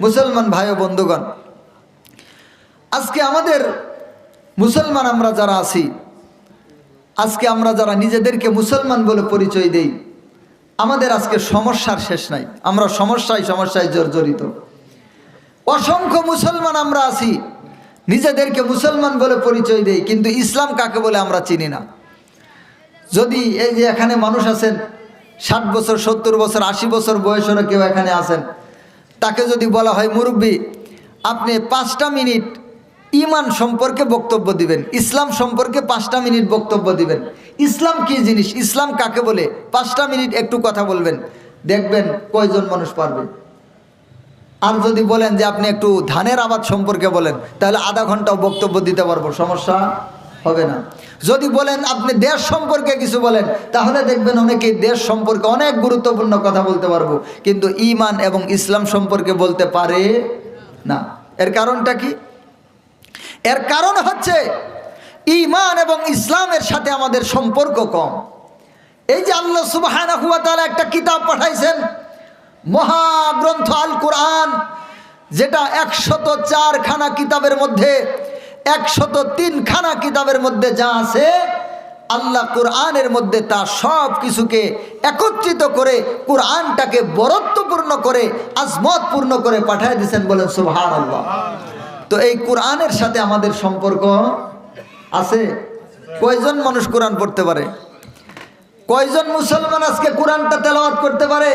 মুসলমান ভাই ও বন্ধুগণ, আজকে আমাদের মুসলমান আমরা যারা আছি, আজকে আমরা যারা নিজেদেরকে মুসলমান বলে পরিচয় দেই, আমাদের আজকে সমস্যার শেষ নাই। আমরা সমস্যায় জর্জরিত। অসংখ্য মুসলমান আমরা আছি, নিজেদেরকে মুসলমান বলে পরিচয় দেই, কিন্তু ইসলাম কাকে বলে আমরা চিনি না। যদি এই যে এখানে মানুষ আছেন 60 বছর 70 বছর 80 বছর বয়সেরও কেউ এখানে আছেন, তাকে যদি বলা হয় মুরব্বী আপনি 5টা মিনিট ঈমান সম্পর্কে বক্তব্য দিবেন, ইসলাম সম্পর্কে 5টা মিনিট বক্তব্য দিবেন, ইসলাম কি জিনিস, ইসলাম কাকে বলে 5টা মিনিট একটু কথা বলবেন, দেখবেন কয়জন মানুষ পারবে। আর যদি বলেন যে আপনি একটু ধানের আবাদ সম্পর্কে বলেন, তাহলে আধা ঘন্টাও বক্তব্য দিতে পারবো, সমস্যা হবে না। যদি বলেন আপনি দেশ সম্পর্কে কিছু বলেন, তাহলে দেখবেন অনেকেই দেশ সম্পর্কে অনেক গুরুত্বপূর্ণ কথা বলতে পারবো, কিন্তু ঈমান এবং ইসলাম সম্পর্কে বলতে পারে না। এর কারণটা কি? এর কারণ হচ্ছে ঈমান এবং ইসলামের সাথে আমাদের সম্পর্ক কম। এই যে আল্লাহ সুবহানাহু ওয়া তাআলা একটা কিতাব পাঠাইছেন, মহাগ্রন্থ আল কোরআন, যেটা 104 খানা কিতাবের মধ্যে 103 খানা কিতাবের মধ্যে যা আছে, আল্লাহ কোরআনের মধ্যে তা সব কিছুকে একত্রিত করে কোরআনটাকে বরত্বপূর্ণ করে আজমতপূর্ণ করে পাঠিয়ে দিয়েছেন, বলেন সুবহানাল্লাহ। তো এই কোরআনের সাথে আমাদের সম্পর্ক আছে। কয়জন মানুষ কোরআন পড়তে পারে? কয়জন মুসলমান আজকে কোরআনটা তেলাওয়াত করতে পারে?